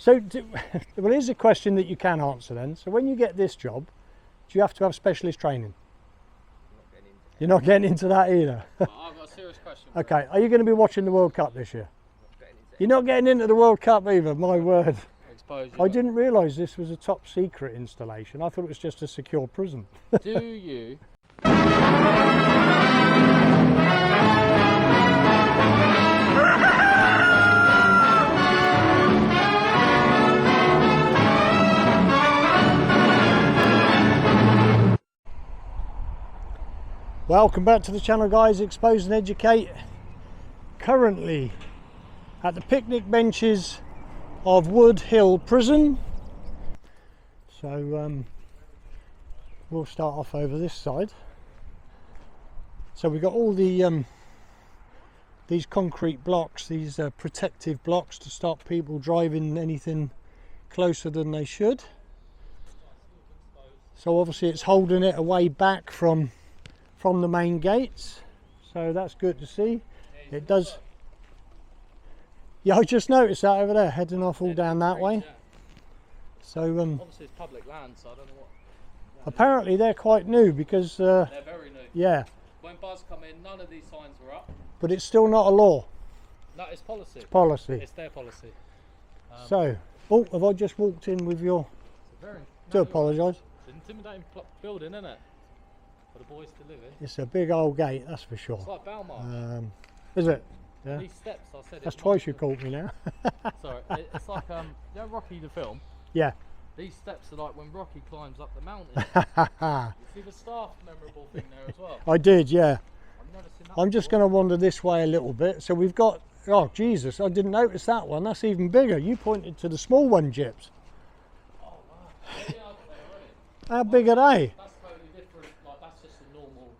So, well, here's a question that you can answer then. So when you get this job, do you have to have specialist training? You're not getting into that either. I've got a serious question. Okay, are you going to be watching the World Cup this year? You're not getting into the World Cup either, my word. I didn't realise this was a top secret installation. I thought it was just a secure prison. Do you? Welcome back to the channel, guys. Expose and Educate. Currently at the picnic benches of Wood Hill Prison. So we'll start off over this side. So we've got all the these concrete blocks, these protective blocks to stop people driving anything closer than they should. So obviously it's holding it away back from the main gates, so that's good to see. It does. Yeah, I just noticed that over there, heading off all down that way. So obviously it's public land, so I don't know what. Apparently they're quite new because they're very new. Yeah. When Buzz come in, none of these signs were up. But it's still not a law. No, it's policy. It's policy. It's their policy. So, oh, have I just walked in with your? Do apologise. It's an intimidating building, isn't it? For the boys to live in. It's a big old gate, that's for sure. It's like Belmar. Is it? Yeah. These steps, I said. That's twice you caught me now. Sorry, it's like you know Rocky the film. Yeah. These steps are like when Rocky climbs up the mountain. You see the staff memorable thing there as well. I did, yeah. I've never seen that I'm just going to wander this way a little bit. So we've got. Oh Jesus! I didn't notice that one. That's even bigger. You pointed to the small one, Jips. Oh wow! Yeah, okay, How big are they? That's totally different. Like that's just a normal.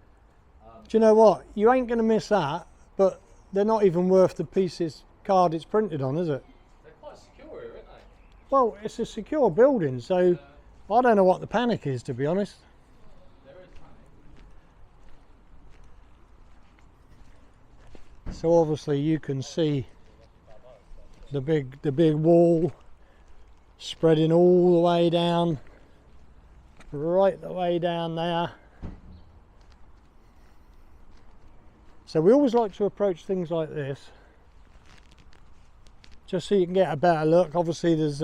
Do you know what? You ain't going to miss that, but they're not even worth the pieces card it's printed on, is it? They're quite secure here, aren't they? Well, it's a secure building, so I don't know what the panic is, to be honest. There is panic. So obviously you can see the big wall spreading all the way down, right the way down there. So we always like to approach things like this just so you can get a better look. Obviously there's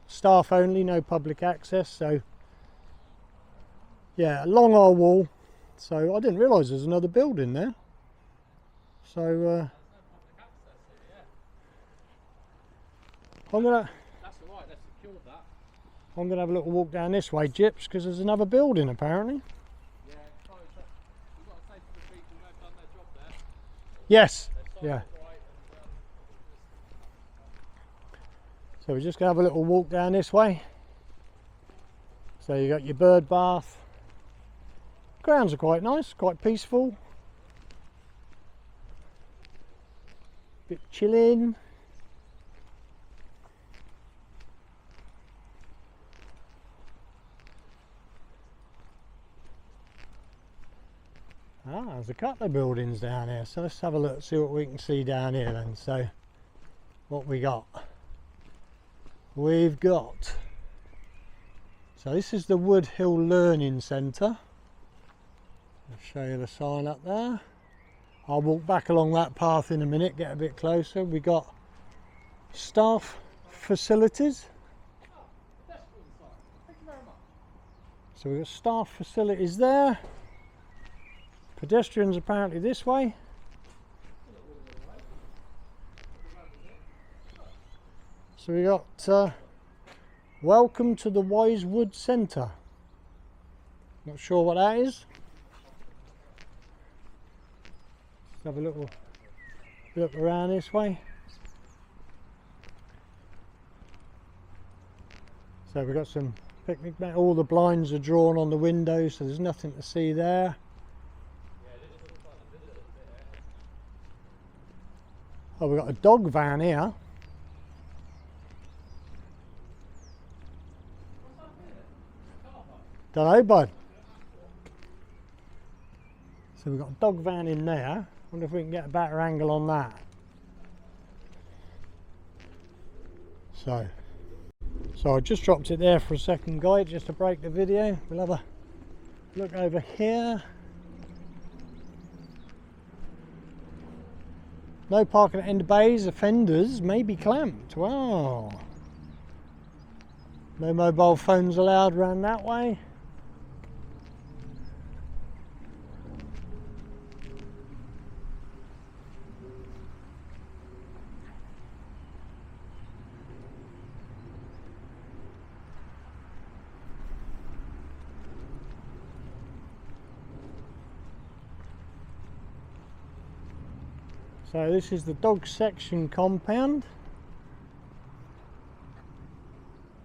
staff only, no public access, so yeah, along our wall. So I didn't realise there's another building there. So I'm gonna That's alright, they've secured that. I'm gonna have a little walk down this way, Jips, because there's another building apparently. Yeah, sorry, we've got to say to the people they've done their job there. Yes. They've Yeah. signed it right So we're just gonna have a little walk down this way. So you got your bird bath. Grounds are quite nice, quite peaceful. Bit chilling. There's a couple of buildings down here, so let's have a look, see what we can see down here then. So what we got? We've got, so this is the Wood Hill Learning Centre. I'll show you the sign up there. I'll walk back along that path in a minute, get a bit closer. We got staff facilities. So we've got staff facilities there. Pedestrians apparently this way. So we got welcome to the Wisewood Centre. Not sure what that is. Let's have a little look around this way. So we've got some picnic, all the blinds are drawn on the windows, so there's nothing to see there. Oh, we've got a dog van here. Don't know, bud. So we've got a dog van in there. Wonder if we can get a better angle on that. So So I just dropped it there for a second, guys, just to break the video. We'll have a look over here. No parking at end of bays. Offenders may be clamped. Wow. No mobile phones allowed around that way. So this is the dog section compound.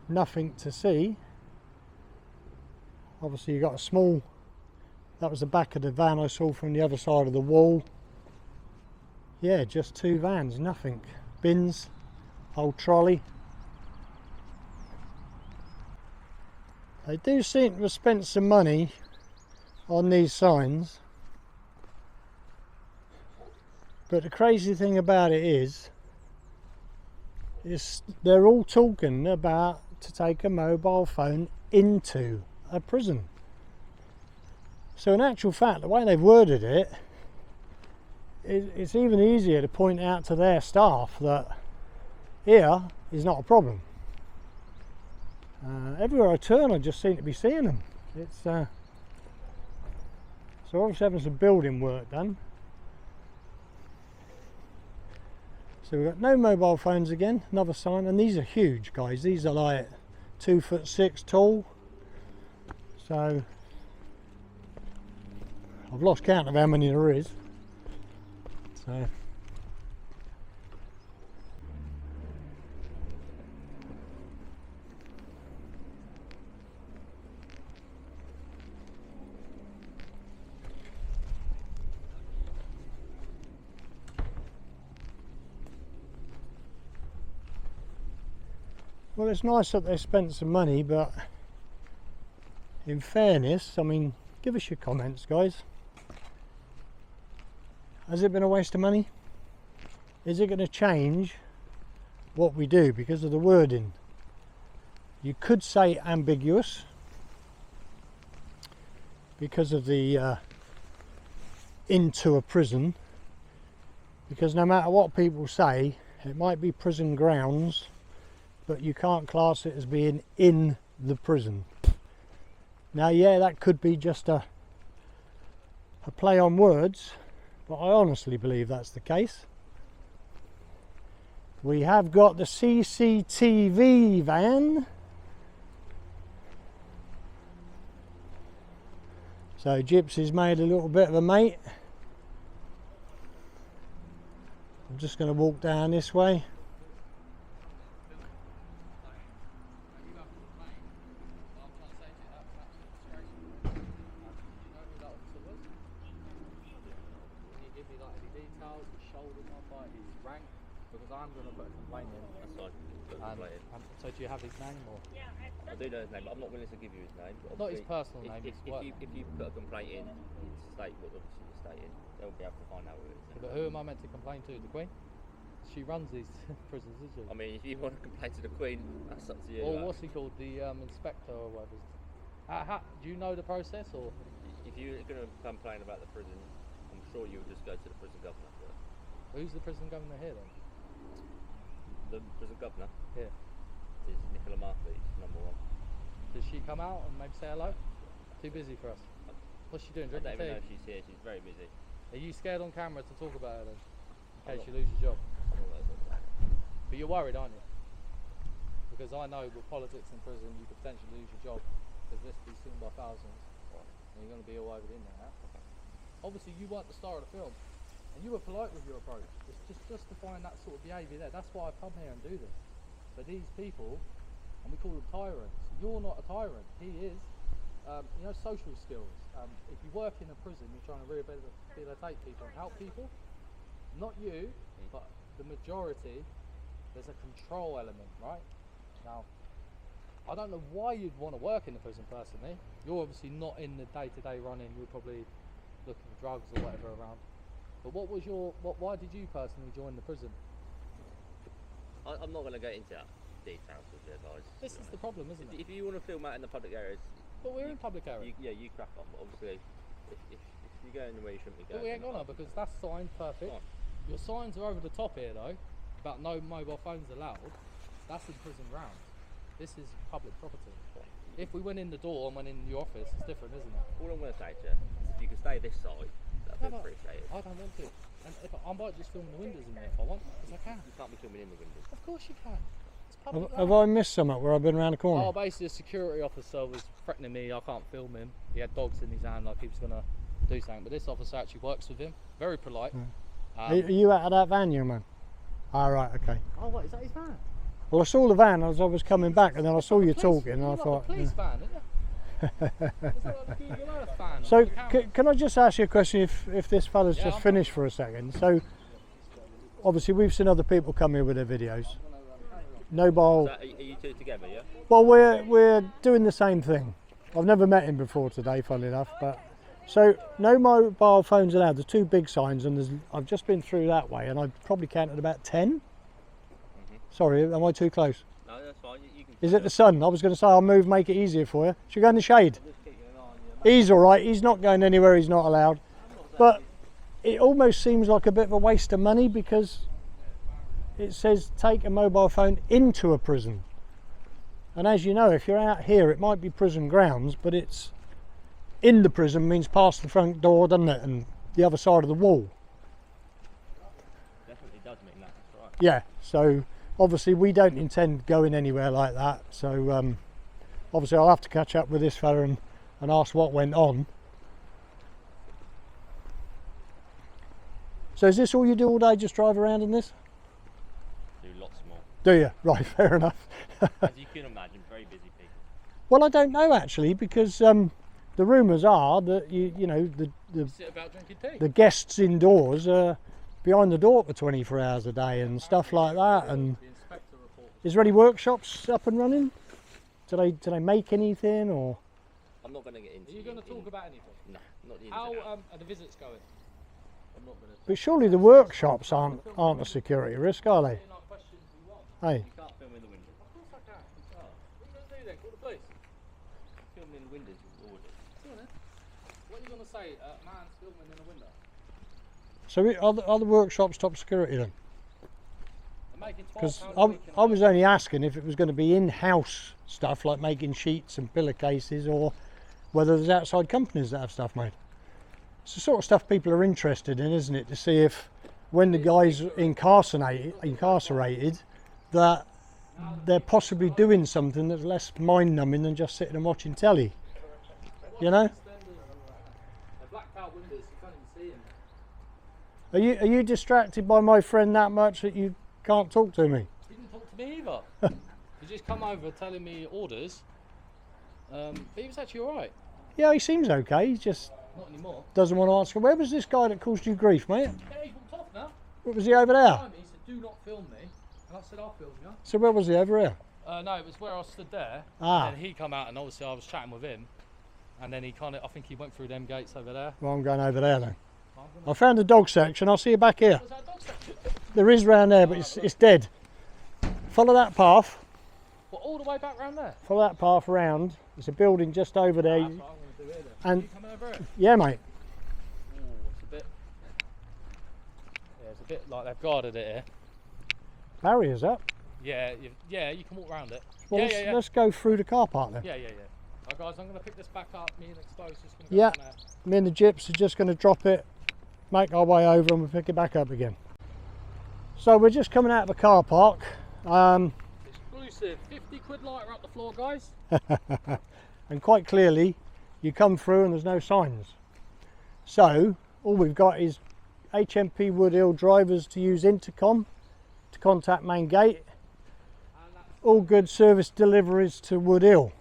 Nothing to see. Obviously you got a small, that was the back of the van I saw from the other side of the wall. Yeah, just two vans, nothing. Bins, old trolley. They do seem to have spent some money on these signs. But the crazy thing about it is they're all talking about to take a mobile phone into a prison. So in actual fact, the way they've worded it, it's even easier to point out to their staff that here is not a problem. Everywhere I turn I just seem to be seeing them. It's so obviously having some building work done. So we've got no mobile phones again, another sign, and these are huge, guys. These are like 2'6" tall. So I've lost count of how many there is. So well, it's nice that they spent some money, but in fairness, I mean, give us your comments, guys. Has it been a waste of money? Is it going to change what we do because of the wording? You could say ambiguous because of the into a prison, because no matter what people say, it might be prison grounds, but you can't class it as being in the prison. Now, yeah, that could be just a play on words, but I honestly believe that's the case. We have got the CCTV van. So Gypsy's made a little bit of a mate. I'm just going to walk down this way. I'm going to put a complaint in. That's fine. Put a complaint in. So do you have his name or? I do know his name, but I'm not willing to give you his name. But Not his personal if, name. If, if you put a complaint in, state what obviously you're stating, they'll be able to find out who it is. But who am I meant to complain to? The Queen? She runs these prisons, isn't she? I mean, if you want to complain to the Queen, that's up to you. Or what's he called? The inspector or whatever. Do you know the process or? If you're going to complain about the prison, I'm sure you'll just go to the prison governor first. Who's the prison governor here then? The prison governor? Here. Is Nicola Markley, number one. Does she come out and maybe say hello? Too busy for us. What's she doing? I don't Drinking even know tea? if she's here, she's very busy. Are you scared on camera to talk about her then? In case you lose your job? But you're worried, aren't you? Because I know with politics in prison you could potentially lose your job because this will be seen by thousands and you're going to be all over the internet. Obviously you weren't the star of the film and you were polite with your approach. It's just to find that sort of behaviour there. That's why I've come here and do this. But these people, and we call them tyrants, you're not a tyrant, he is. You know, social skills. If you work in a prison, you're trying to rehabilitate people and help people. Not you, but the majority. There's a control element, right? Now, I don't know why you'd want to work in the prison personally. You're obviously not in the day-to-day running. You're probably looking for drugs or whatever around. But what was your? Why did you personally join the prison? I'm not going to get into that. details with you guys. This is the problem, isn't it? If you want to film out in the public areas, But we're in public area. you crack on. But obviously, if you go anywhere you shouldn't be going. But we ain't gonna, because that's signed perfect. Fine. Your signs are over the top here though, about no mobile phones allowed. That's in prison grounds. This is public property. If we went in the door and went in your office, it's different, isn't it? All I'm going to say to you is if you can stay this side, that'd be No, but appreciated. I don't want to. And if I might just film the windows in there if I want, because I can. You can't be filming in the windows. Of course you can. It's public Have land. I missed something where I've been around the corner? Oh, basically a security officer was threatening me. I can't film him. He had dogs in his hand, like he was going to do something. But this officer actually works with him. Very polite. Are you out of that van, young man? Ah, right, okay. Oh, what, is that his van? Well, I saw the van as I was coming back, and then I saw you talking, and I Like thought. a police van, isn't it? Is that like the Google Earth van? So, Like the camera? can I just ask you a question? If this fella's Yeah, just I'm finished for a second, so obviously we've seen other people come here with their videos. Mobile. So, are you two together, yeah? Well, we're doing the same thing. I've never met him before today, funnily enough. But so no mobile phones allowed. There's two big signs, and I've just been through that way, and I've probably counted about 10. Sorry, am I too close? No, that's fine. You can. Is it the sun? I was going to say I'll move, make it easier for you. Should we go in the shade? Just keep an eye on you. He's all right. He's not going anywhere. He's not allowed. But it almost seems like a bit of a waste of money because it says take a mobile phone into a prison. And as you know, if you're out here, it might be prison grounds, but it's in the prison means past the front door, doesn't it? And the other side of the wall. Definitely does mean that. That's right. Yeah. So obviously we don't intend going anywhere like that. So obviously I'll have to catch up with this fella and ask what went on. So is this all you do all day, just drive around in this? Do lots more. Do you? Right, fair enough. As you can imagine, very busy people. Well, I don't know actually, because the rumours are that you know Sit about drinking tea. the guests indoors are behind the door for 24 hours a day and stuff like that. And The inspector report. is there any workshops up and running? Do they make anything or? I'm not going to get into. Are you going to talk about anything? No, not the ins How and outs. are the visits going? I'm not going to. But surely the workshops aren't a security risk, are they? Not questions you want. Hey, You can't film in the windows. Of course I can. What are you going to do then? Call the police. Filming in the windows is ordered. Go on then. What are you going to say? Man's filming in a window. so are the workshops top security then? I'm making Because £12 a week. I was only asking if it was going to be in-house stuff like making sheets and pillowcases, or whether there's outside companies that have stuff made. It's the sort of stuff people are interested in, isn't it? To see if when the guy's incarcerated that they're possibly doing something that's less mind-numbing than just sitting and watching telly. You know? The blacked out windows, you can't even see him. Are you distracted by my friend that much that you can't talk to me? He didn't talk to me either. He just come over telling me orders. But he was actually alright. Yeah, he seems okay. He just Not anymore. doesn't want to answer. Where was this guy that caused you grief, mate? Yeah, he's walked off now. What was he over there? He said, do not film me. And I said, I'll film you. So where was he, over here? No, it was where I stood there. Ah. And he come out, and obviously I was chatting with him. And then he kind of, I think he went through them gates over there. Well, I'm going over there then. I'm I gonna, found the dog section. I'll see you back here. was that dog section? There is round there, but it's dead. Follow that path. Well, all the way back round there. Follow that path round. There's a building just over there. That's what I'm going to do here then. And You coming over it? yeah, mate. Ooh, it's a bit. Yeah, it's a bit like they've guarded it here. Barriers up. Yeah, you can walk around it. Well, yeah. let's go through the car park then. Yeah. Right, guys, I'm going to pick this back up. Me and Exposed just going to go Yeah. down there. Me and the Gyps are just going to drop it, make our way over, and we'll pick it back up again. So we're just coming out of the car park. Exclusive, 50 quid lighter up the floor, guys. And quite clearly you come through and there's no signs. So all we've got is HMP Woodhill drivers to use intercom to contact main gate. And that's All good service deliveries to Woodhill.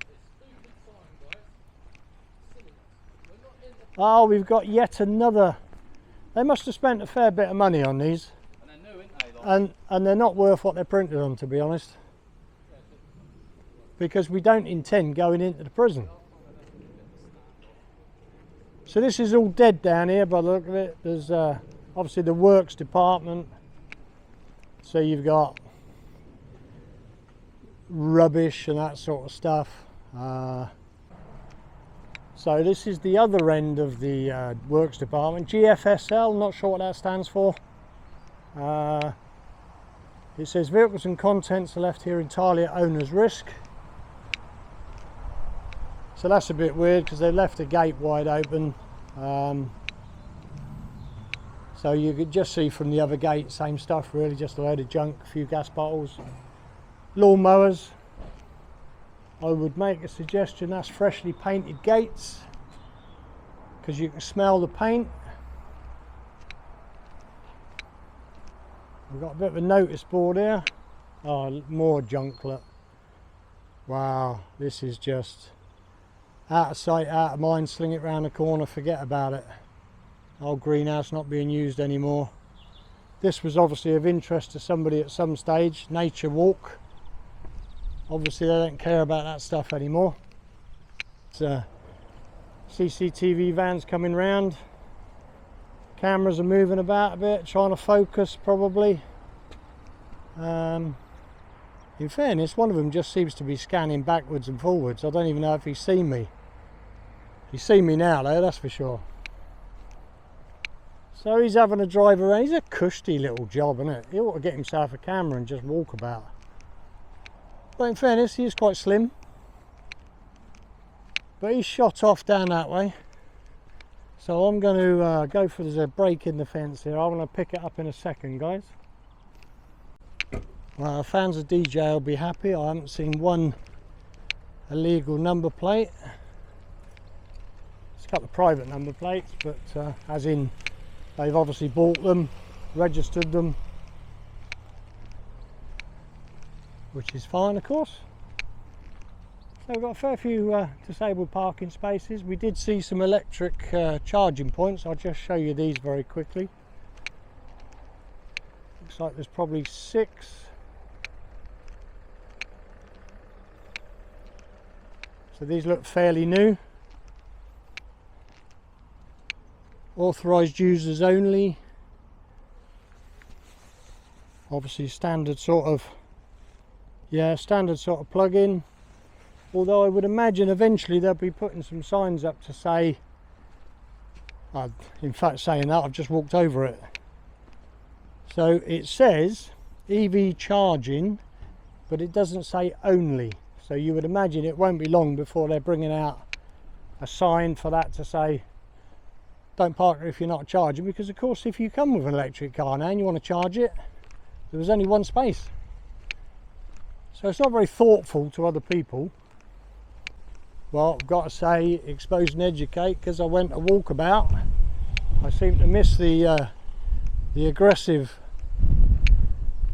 stupid sign, guys. Silliness. We're not in the... Oh, we've got yet another. They must have spent a fair bit of money on these, And they're new, ain't they? Like, and they're not worth what they're printed on, to be honest, because we don't intend going into the prison. So this is all dead down here by the look of it. There's obviously the works department. So you've got rubbish and that sort of stuff. So this is the other end of the works department. GFSL, not sure what that stands for. It says vehicles and contents are left here entirely at owner's risk. So that's a bit weird because they left the gate wide open. So you could just see from the other gate, same stuff really, just a load of junk, a few gas bottles. Lawn mowers. I would make a suggestion, that's freshly painted gates because you can smell the paint. We've got a bit of a notice board here. Oh, more junk, look. Wow, this is just out of sight, out of mind. Sling it round the corner, forget about it. Old greenhouse not being used anymore. This was obviously of interest to somebody at some stage. Nature walk. Obviously they don't care about that stuff anymore. It's, CCTV vans coming round. Cameras are moving about a bit, trying to focus probably. In fairness, one of them just seems to be scanning backwards and forwards. I don't even know if he's seen me. He's seen me now though, that's for sure. So he's having a drive around. He's a cushy little job, isn't it? He ought to get himself a camera and just walk about. But in fairness, he is quite slim. But he's shot off down that way. So I'm going to go for, there's a break in the fence here. I'm going to pick it up in a second, guys. Well, fans of DJ will be happy. I haven't seen one illegal number plate. It's a couple of private number plates, but as in they've obviously bought them, registered them, which is fine, of course. So we've got a fair few disabled parking spaces. We did see some electric charging points. I'll just show you these very quickly. Looks like there's probably 6. So these look fairly new. Authorised users only. Obviously standard sort of, yeah, standard sort of plug-in. Although I would imagine eventually they'll be putting some signs up to say, in fact saying that, I've just walked over it. So it says EV charging, but it doesn't say only. So you would imagine it won't be long before they're bringing out a sign for that to say, don't park if you're not charging, because of course if you come with an electric car now and you want to charge it, there was only one space. So it's not very thoughtful to other people. Well, I've got to say, expose and educate, because I went a walkabout. I seem to miss the aggressive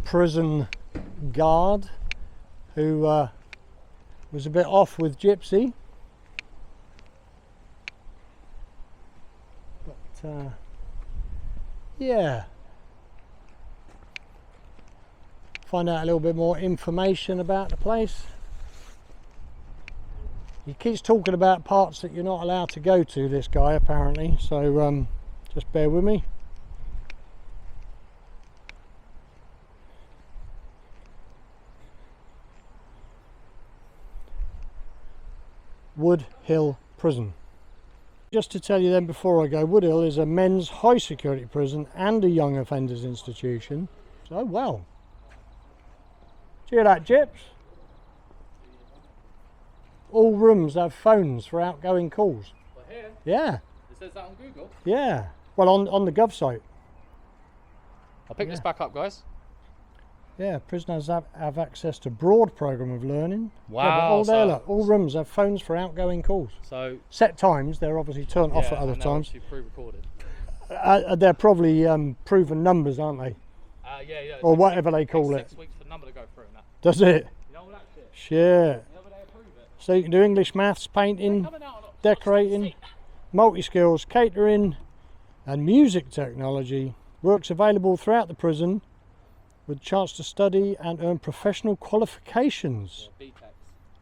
prison guard who was a bit off with Gypsy. But yeah, find out a little bit more information about the place. He keeps talking about parts that you're not allowed to go to, this guy apparently, so just bear with me. Wood Hill Prison. Just to tell you then before I go, Wood Hill is a men's high security prison and a young offenders institution. So well. Do you hear that, Gyps? All rooms have phones for outgoing calls. Well, here? Yeah. It says that on Google? Yeah. Well, on the Gov site. I'll pick this back up, guys. Yeah, prisoners have access to broad programme of learning. Wow. Yeah, all there, look, all rooms have phones for outgoing calls. So set times, they're obviously turned off at other times. Pre-recorded. They're probably proven numbers, aren't they? Yeah. Or whatever they call it. 6 weeks for the number to go through and that. Does it? You know all that shit? Shit. You know when they approve it? So you can do English, maths, painting, decorating, multi-skills, catering and music technology. Works available throughout the prison with a chance to study and earn professional qualifications. Yeah,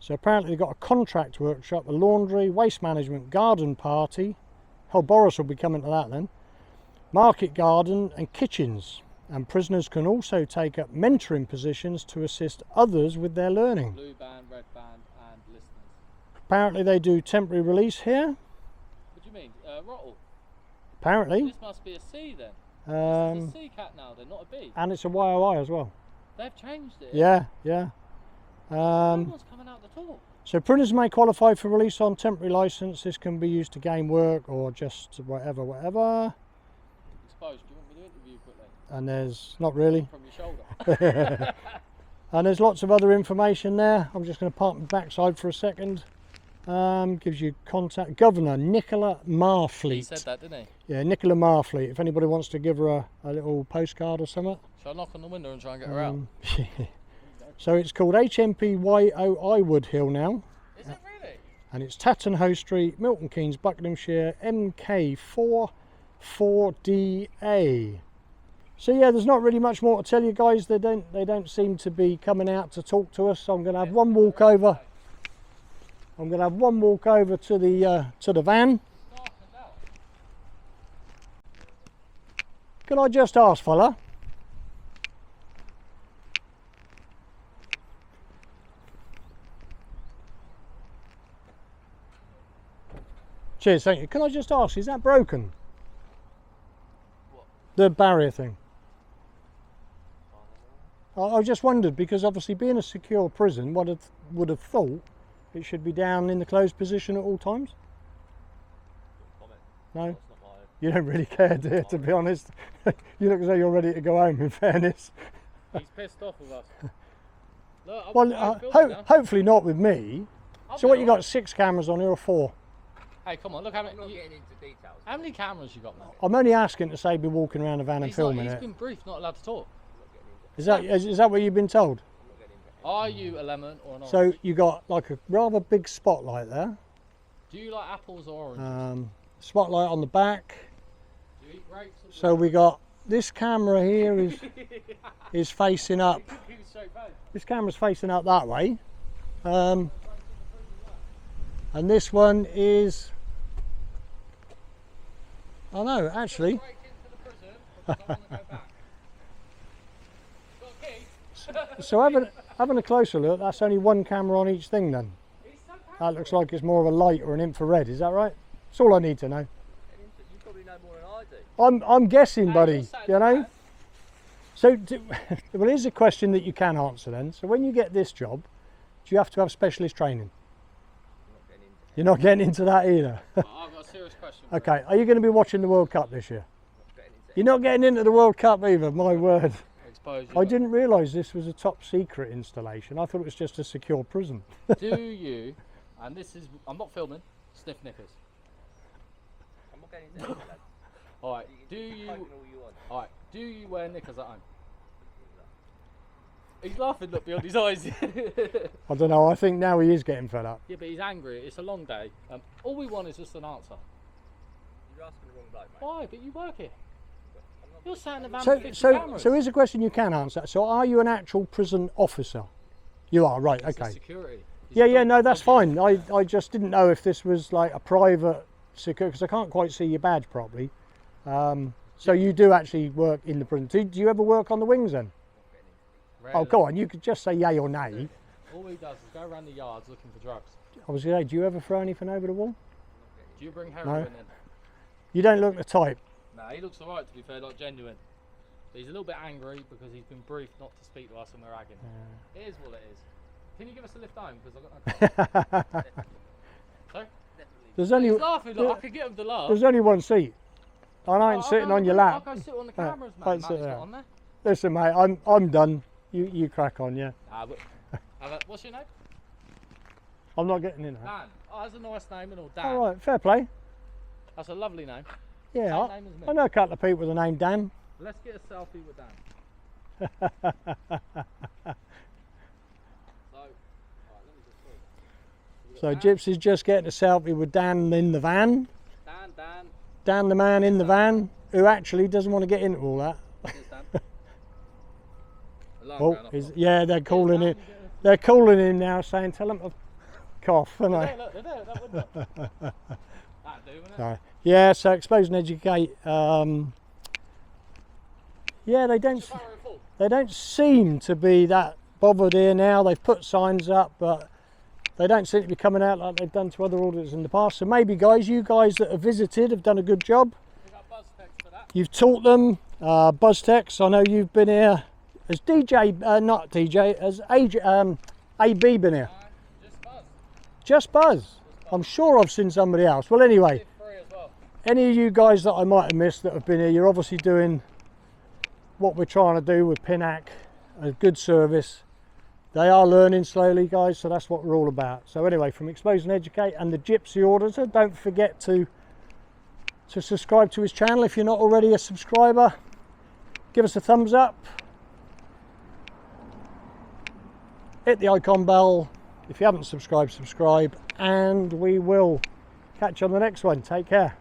so apparently they've got a contract workshop, a laundry, waste management, garden party. Oh, Boris will be coming to that then. Market garden and kitchens. And prisoners can also take up mentoring positions to assist others with their learning. Blue Apparently they do temporary release here. What do you mean? Rottle? Apparently. This must be a C then. This is a C cat now then, not a B. And it's a YOI as well. They've changed it. Yeah, yeah. No one's coming out the talk. So printers may qualify for release on temporary license. This can be used to gain work or just whatever. Exposed. Do you want me to interview quickly? And there's, not really. From your shoulder. And there's lots of other information there. I'm just going to park my backside for a second. Gives you contact. Governor Nicola Marfleet. He said that, didn't he? Yeah, Nicola Marfleet. If anybody wants to give her a little postcard or something. Shall I knock on the window and try and get her out? So it's called HMP Wood Hill now. Is it really? And it's Tatton Hoe Street, Milton Keynes, Buckinghamshire, MK4 4DA. So yeah, there's not really much more to tell you guys. They don't seem to be coming out to talk to us. So I'm going to have one walk over. I'm going to have one walk over to the van. Can I just ask, fella? Cheers, thank you. Can I just ask, is that broken? What? The barrier thing. I just wondered, because obviously being a secure prison, would have thought it should be down in the closed position at all times. No? You don't really care, do you, to be honest? You look as though you're ready to go home, in fairness. He's pissed off with us. Look, Well, hopefully not with me. So what, you got 6 cameras on here or 4? Hey, come on, look how many. I'm not getting into details. How many cameras you got, man? I'm only asking to say be walking around the van and He's filming he's it. been briefed, not allowed to talk. Is that what you've been told? Are you a lemon or an orange? So you got like a rather big spotlight there. Do you like apples or oranges? Spotlight on the back. Do you eat grapes or So we got this camera here is facing up. This camera's facing up that way. And this one is. Oh no, actually. So having a closer look, that's only one camera on each thing then. That looks like it's more of a light or an infrared, is that right? That's all I need to know. You probably know more than I do. I'm guessing, buddy, you know? So, well, here's a question that you can answer then. So when you get this job, do you have to have specialist training? You're not getting into that either. I've got a serious question. Okay, are you going to be watching the World Cup this year? You're not getting into the World Cup either, my word. I didn't realise this was a top secret installation. I thought it was just a secure prison. Do you, and this is, I'm not filming, sniff knickers. I'm not getting into that. Alright, do you wear knickers at home? He's laughing, look beyond his eyes. I don't know, I think now he is getting fed up. Yeah, but he's angry, it's a long day. All we want is just an answer. You're asking the wrong bloke, mate. Why? But you work here. You're sat in the van with 50 cameras. So here's a question you can answer. So are you an actual prison officer? You are, right, It's okay. security. Yeah, no, that's fine. I just didn't know if this was like a private security, because I can't quite see your badge properly. So you do actually work in the prison. Do you ever work on the wings then? Rarely. Oh, go on, you could just say yay or nay. All he does is go around the yards looking for drugs. I was going to say, do you ever throw anything over the wall? Do you bring heroin in? You don't look the type. Nah, he looks alright to be fair, like genuine. But he's a little bit angry because he's been briefed not to speak to us and we're ragging. It is what it is. Can you give us a lift home? Because I've got no car. Sorry? There's only, He's laughing, look, I could get him to laugh. there's only one seat. And I ain't sitting on your lap. I'll go sit on the cameras, I'll man. sit Matt's there. not on there. Listen, mate, I'm done. You crack on, yeah. What's your name? I'm not getting in there. Dan. Oh, that's a nice name and all. Dan. All right, fair play. That's a lovely name. Yeah, Same name as me. I know a couple of people with the name Dan. Let's get a selfie with Dan. So Gypsy's just getting a selfie with Dan in the van. Dan. Dan the man in the van, who actually doesn't want to get into all that. Oh, yeah, they're calling him. They're calling him now, saying, "Tell him to cough." Aren't they? Look, they're there, that window. That'd do, wouldn't it? So, yeah, so expose and educate. Yeah, they don't seem to be that bothered here now. They've put signs up, but They don't seem to be coming out like they've done to other auditors in the past. So maybe guys, you guys that have visited have done a good job. We got buzz text for that. You've taught them, Buzztex, I know you've been here. Has DJ, not DJ, has AB been here? Just buzz. Just Buzz? I'm sure I've seen somebody else. Well anyway, Free as well. any of you guys that I might have missed that have been here, you're obviously doing what we're trying to do with Pinac, a good service. They are learning slowly, guys, so that's what we're all about. So anyway, from Expose and Educate and the Gypsy Auditor, don't forget to subscribe to his channel if you're not already a subscriber. Give us a thumbs up. Hit the icon bell. If you haven't subscribed, subscribe. And we will catch you on the next one. Take care.